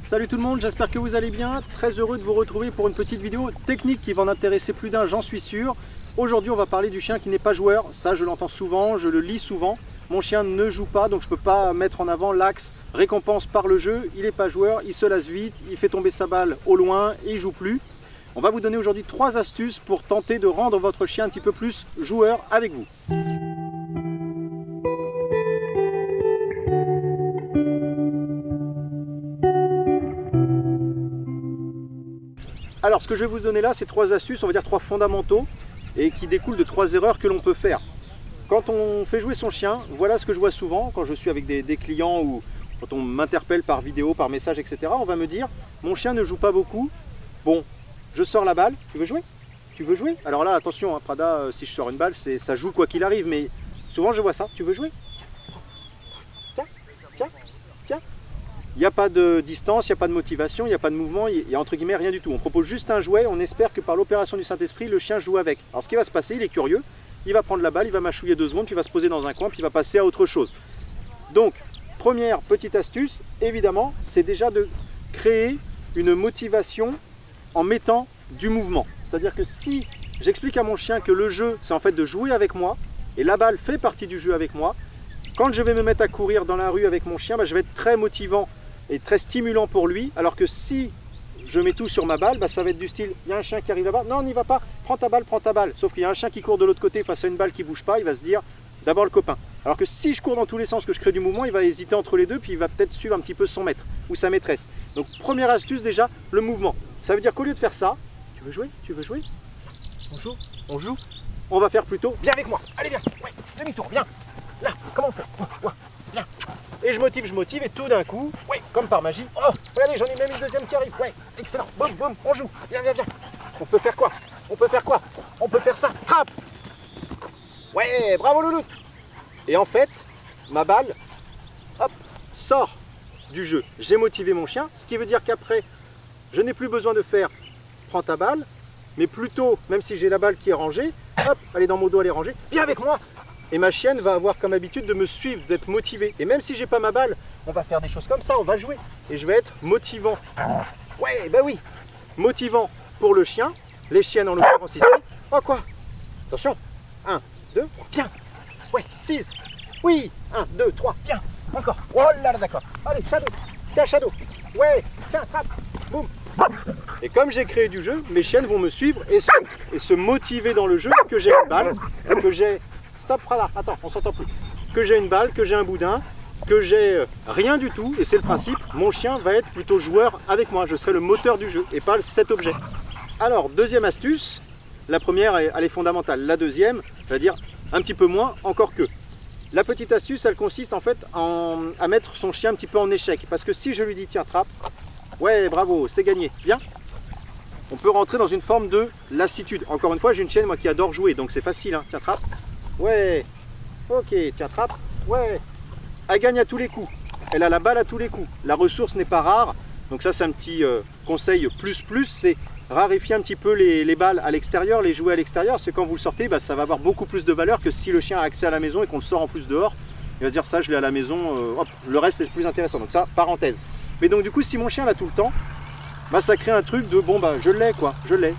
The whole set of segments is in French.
Salut tout le monde, j'espère que vous allez bien. Très heureux de vous retrouver pour une petite vidéo technique qui va en intéresser plus d'un, j'en suis sûr. Aujourd'hui, on va parler du chien qui n'est pas joueur. Ça, je l'entends souvent, je le lis souvent. Mon chien ne joue pas, donc je ne peux pas mettre en avant l'axe récompense par le jeu. Il n'est pas joueur, il se lasse vite, il fait tomber sa balle au loin et il ne joue plus. On va vous donner aujourd'hui 3 astuces pour tenter de rendre votre chien un petit peu plus joueur avec vous. Alors, ce que je vais vous donner là, c'est 3 astuces, on va dire 3 fondamentaux, et qui découlent de 3 erreurs que l'on peut faire. Quand on fait jouer son chien, voilà ce que je vois souvent, quand je suis avec des clients ou quand on m'interpelle par vidéo, par message, etc. On va me dire, mon chien ne joue pas beaucoup, bon, je sors la balle, tu veux jouer? Tu veux jouer? Alors là, attention, hein, Prada, si je sors une balle, ça joue quoi qu'il arrive, mais souvent je vois ça, tu veux jouer? Tiens, tiens, tiens. Il n'y a pas de distance, il n'y a pas de motivation, il n'y a pas de mouvement, il n'y a entre guillemets rien du tout. On propose juste un jouet, on espère que par l'opération du Saint-Esprit, le chien joue avec. Alors ce qui va se passer, il est curieux, il va prendre la balle, il va mâchouiller 2 secondes, puis il va se poser dans un coin, puis il va passer à autre chose. Donc, première petite astuce, évidemment, c'est déjà de créer une motivation en mettant du mouvement. C'est-à-dire que si j'explique à mon chien que le jeu, c'est en fait de jouer avec moi, et la balle fait partie du jeu avec moi, quand je vais me mettre à courir dans la rue avec mon chien, je vais être très motivant et très stimulant pour lui, alors que si je mets tout sur ma balle, ça va être du style, il y a un chien qui arrive là-bas, non, n'y va pas, prends ta balle, sauf qu'il y a un chien qui court de l'autre côté face à une balle qui bouge pas, il va se dire, d'abord le copain. Alors que si je cours dans tous les sens, que je crée du mouvement, il va hésiter entre les deux, puis il va peut-être suivre un petit peu son maître ou sa maîtresse. Donc première astuce déjà, le mouvement. Ça veut dire qu'au lieu de faire ça, tu veux jouer? Tu veux jouer? On joue? On joue? On va faire plutôt, viens avec moi, allez viens, ouais, demi-tour, viens, là, comment on fait? Ouais, viens. Et je motive, et tout d'un coup, ouais, comme par magie, oh, regardez, j'en ai même une deuxième qui arrive, ouais, excellent, boum, boum, on joue, viens, viens, viens. On peut faire quoi? On peut faire quoi? On peut faire ça, trappe. Ouais, bravo loulou. Et en fait, ma balle, hop, sort du jeu. J'ai motivé mon chien, ce qui veut dire qu'après, je n'ai plus besoin de faire, prends ta balle, mais plutôt, même si j'ai la balle qui est rangée, hop, elle est dans mon dos, elle est rangée, viens avec moi. Et ma chienne va avoir comme habitude de me suivre, d'être motivée. Et même si j'ai pas ma balle, on va faire des choses comme ça, on va jouer. Et je vais être motivant. Ouais, bah oui. Motivant pour le chien. Les chiennes en l'occurrence ici. Oh quoi? Attention. 1, 2, viens. Ouais, 6. Oui. 1, 2, 3, viens. Encore. Oh là là, d'accord. Allez, shadow. C'est un shadow. Ouais, tiens, trappe. Boum. Et comme j'ai créé du jeu, mes chiennes vont me suivre et se motiver dans le jeu, que j'ai une balle, que j'ai... Stop, Prada, attends, on s'entend plus. Que j'ai une balle, que j'ai un boudin, que j'ai rien du tout, et c'est le principe, mon chien va être plutôt joueur avec moi, je serai le moteur du jeu, et pas cet objet. Alors, deuxième astuce, la première, elle est fondamentale. La deuxième, je vais dire un petit peu moins, encore que. La petite astuce, elle consiste en fait à mettre son chien un petit peu en échec, parce que si je lui dis, tiens, trappe, ouais, bravo, c'est gagné, viens, on peut rentrer dans une forme de lassitude. Encore une fois, j'ai une chienne, moi, qui adore jouer, donc c'est facile, hein. Tiens, trappe. Ouais, ok, tiens, trappe, ouais. Elle gagne à tous les coups, elle a la balle à tous les coups. La ressource n'est pas rare, donc ça c'est un petit conseil plus, c'est raréfier un petit peu les balles à l'extérieur, les jouets à l'extérieur, parce que quand vous le sortez, ça va avoir beaucoup plus de valeur que si le chien a accès à la maison et qu'on le sort en plus dehors. Il va dire ça, je l'ai à la maison, hop, le reste c'est plus intéressant, donc ça, parenthèse. Mais donc du coup, si mon chien l'a tout le temps, ça crée un truc de, bon je l'ai quoi, je l'ai,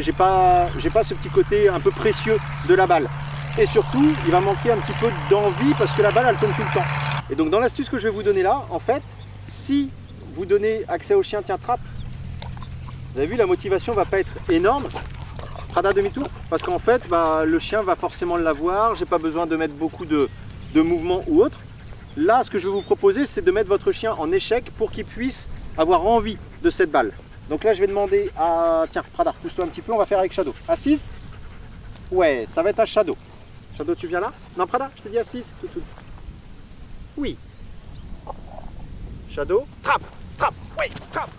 j'ai pas ce petit côté un peu précieux de la balle. Et surtout, il va manquer un petit peu d'envie parce que la balle, elle tombe tout le temps. Et donc, dans l'astuce que je vais vous donner là, en fait, si vous donnez accès au chien, tiens, trappe, vous avez vu, la motivation va pas être énorme. Prada demi-tour, parce qu'en fait, le chien va forcément l'avoir. J'ai pas besoin de mettre beaucoup de mouvement ou autre. Là, ce que je vais vous proposer, c'est de mettre votre chien en échec pour qu'il puisse avoir envie de cette balle. Donc là, je vais demander à... Tiens, Prada, pousse-toi un petit peu, on va faire avec Shadow. Assise? Ouais, ça va être un Shadow. Shadow, tu viens là? Non, Prada, je t'ai dit assise. Tout. Oui. Shadow, trappe, ouais, trappe.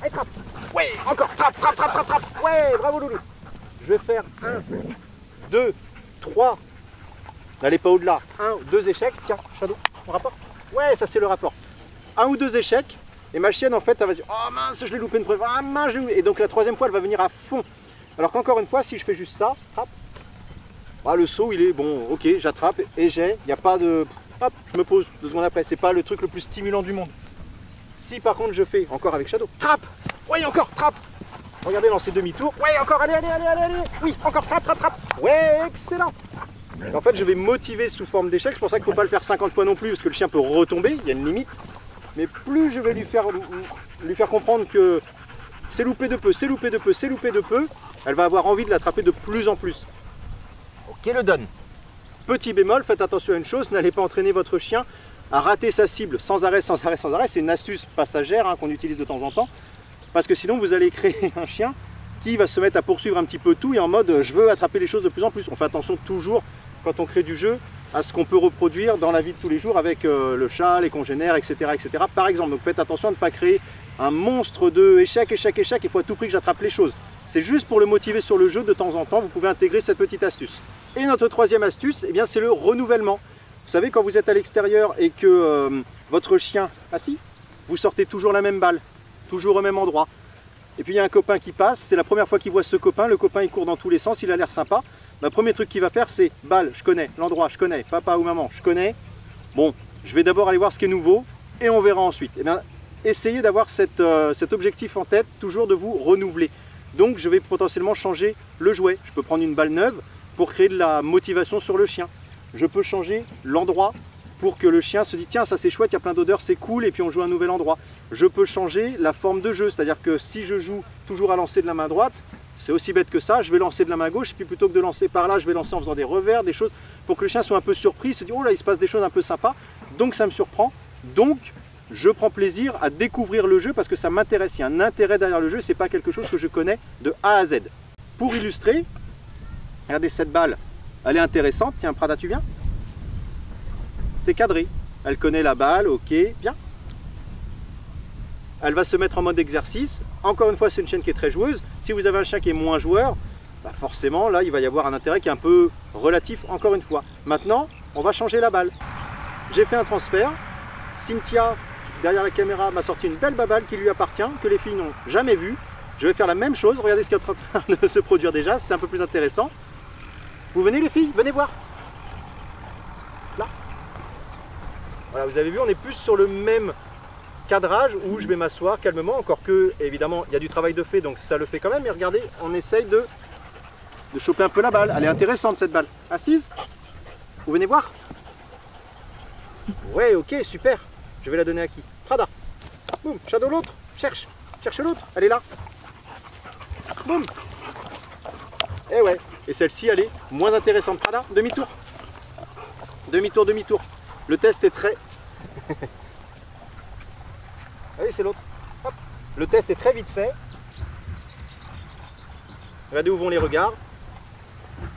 Allez, trappe. Ouais, encore, trappe. Ouais, bravo Loulou. Je vais faire 1, 2, 3. N'allez pas au-delà. 1 ou 2 échecs. Tiens, Shadow, on rapporte. Ouais, ça c'est le rapport. 1 ou 2 échecs. Et ma chienne, en fait, elle va dire, oh mince, je l'ai loupé une preuve. Ah mince, je l'ai loupé. Et donc la troisième fois, elle va venir à fond. Alors qu'encore une fois, si je fais juste ça, trappe. Le saut, il est bon, ok, j'attrape et il n'y a pas de... Hop, je me pose 2 secondes après. C'est pas le truc le plus stimulant du monde. Si par contre je fais, encore avec Shadow, trappe, oui encore, trappe. Regardez, lancer demi-tour, ouais encore, allez, oui, encore, trappe, ouais, excellent. Et en fait, je vais motiver sous forme d'échec, c'est pour ça qu'il ne faut pas le faire 50 fois non plus, parce que le chien peut retomber, il y a une limite. Mais plus je vais lui faire comprendre que c'est loupé de peu, elle va avoir envie de l'attraper de plus en plus. Ok, le donne. Petit bémol, faites attention à une chose, n'allez pas entraîner votre chien à rater sa cible sans arrêt. C'est une astuce passagère hein, qu'on utilise de temps en temps. Parce que sinon, vous allez créer un chien qui va se mettre à poursuivre un petit peu tout et en mode je veux attraper les choses de plus en plus. On fait attention toujours, quand on crée du jeu, à ce qu'on peut reproduire dans la vie de tous les jours avec le chat, les congénères, etc., etc. Par exemple, donc faites attention à ne pas créer un monstre de échec, il faut à tout prix que j'attrape les choses. C'est juste pour le motiver sur le jeu de temps en temps, vous pouvez intégrer cette petite astuce. Et notre troisième astuce, eh bien, c'est le renouvellement. Vous savez, quand vous êtes à l'extérieur et que votre chien assis, vous sortez toujours la même balle, toujours au même endroit. Et puis il y a un copain qui passe, c'est la première fois qu'il voit ce copain, le copain il court dans tous les sens, il a l'air sympa. Le premier truc qu'il va faire c'est balle, je connais, l'endroit, je connais, papa ou maman, je connais. Bon, je vais d'abord aller voir ce qui est nouveau et on verra ensuite. Eh bien, essayez d'avoir cet objectif en tête, toujours de vous renouveler. Donc je vais potentiellement changer le jouet. Je peux prendre une balle neuve pour créer de la motivation sur le chien. Je peux changer l'endroit pour que le chien se dise tiens ça c'est chouette, il y a plein d'odeurs, c'est cool et puis on joue à un nouvel endroit. Je peux changer la forme de jeu, c'est-à-dire que si je joue toujours à lancer de la main droite, c'est aussi bête que ça, je vais lancer de la main gauche et puis plutôt que de lancer par là, je vais lancer en faisant des revers, des choses pour que le chien soit un peu surpris, se dit oh là il se passe des choses un peu sympas, donc ça me surprend, donc je prends plaisir à découvrir le jeu parce que ça m'intéresse, il y a un intérêt derrière le jeu, c'est pas quelque chose que je connais de A à Z. Pour illustrer, regardez cette balle, elle est intéressante, tiens Prada tu viens ? C'est cadré, elle connaît la balle, ok, bien. Elle va se mettre en mode exercice, encore une fois c'est une chienne qui est très joueuse, si vous avez un chien qui est moins joueur, bah forcément là il va y avoir un intérêt qui est un peu relatif, encore une fois. Maintenant, on va changer la balle. J'ai fait un transfert, Cynthia, derrière la caméra, m'a sorti une belle baballe qui lui appartient, que les filles n'ont jamais vue. Je vais faire la même chose, regardez ce qui est en train de se produire déjà, c'est un peu plus intéressant. Vous venez les filles, venez voir. Là. Voilà, vous avez vu, on est plus sur le même cadrage où je vais m'asseoir calmement, encore que, évidemment, il y a du travail de fait, donc ça le fait quand même. Mais regardez, on essaye de choper un peu la balle. Elle est intéressante cette balle. Assise. Vous venez voir. Ouais, ok, super. Je vais la donner à qui? Prada. Boum, Shadow l'autre. Cherche l'autre. Elle est là. Boum. Et ouais. Et celle-ci, elle est moins intéressante. Prada, demi-tour. Demi-tour. Le test est très... Allez, c'est l'autre. Le test est très vite fait. Regardez où vont les regards.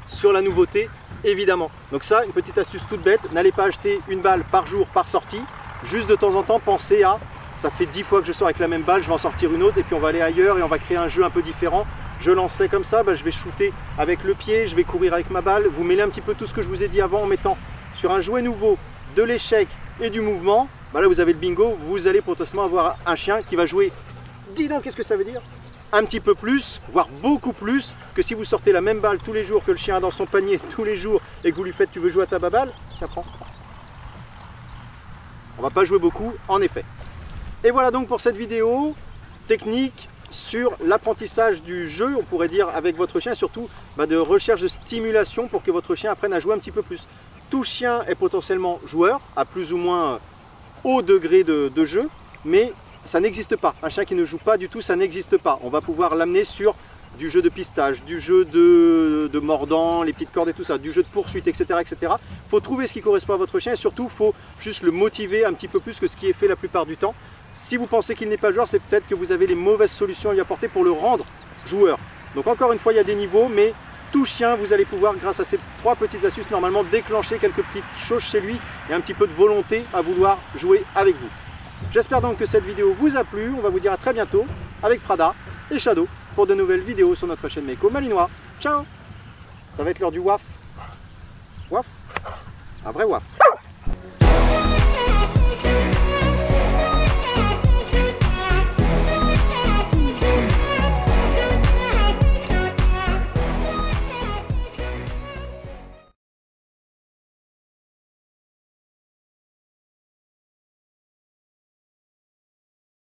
Sur la nouveauté, évidemment. Donc ça, une petite astuce toute bête. N'allez pas acheter une balle par jour, par sortie. Juste de temps en temps, pensez à... Ça fait 10 fois que je sors avec la même balle, je vais en sortir une autre et puis on va aller ailleurs et on va créer un jeu un peu différent. Je lançais comme ça, bah, je vais shooter avec le pied, je vais courir avec ma balle. Vous mêlez un petit peu tout ce que je vous ai dit avant en mettant sur un jouet nouveau de l'échec et du mouvement. Bah là vous avez le bingo, vous allez potentiellement avoir un chien qui va jouer, dis donc qu'est-ce que ça veut dire? Un petit peu plus, voire beaucoup plus que si vous sortez la même balle tous les jours que le chien a dans son panier tous les jours et que vous lui faites tu veux jouer à ta baballe, tiens prends. On va pas jouer beaucoup en effet. Et voilà donc pour cette vidéo technique sur l'apprentissage du jeu, on pourrait dire avec votre chien, surtout de recherche de stimulation pour que votre chien apprenne à jouer un petit peu plus. Tout chien est potentiellement joueur, à plus ou moins haut degré de jeu, mais ça n'existe pas. Un chien qui ne joue pas du tout, ça n'existe pas. On va pouvoir l'amener sur du jeu de pistage, du jeu de mordant, les petites cordes et tout ça, du jeu de poursuite, etc. etc. Il faut trouver ce qui correspond à votre chien et surtout, il faut juste le motiver un petit peu plus que ce qui est fait la plupart du temps. Si vous pensez qu'il n'est pas joueur, c'est peut-être que vous avez les mauvaises solutions à lui apporter pour le rendre joueur. Donc encore une fois, il y a des niveaux, mais tout chien, vous allez pouvoir, grâce à ces 3 petites astuces, normalement déclencher quelques petites choses chez lui et un petit peu de volonté à vouloir jouer avec vous. J'espère donc que cette vidéo vous a plu. On va vous dire à très bientôt avec Prada et Shadow pour de nouvelles vidéos sur notre chaîne Meko Malinois. Ciao. Ça va être l'heure du waf. Waf. Un vrai waf.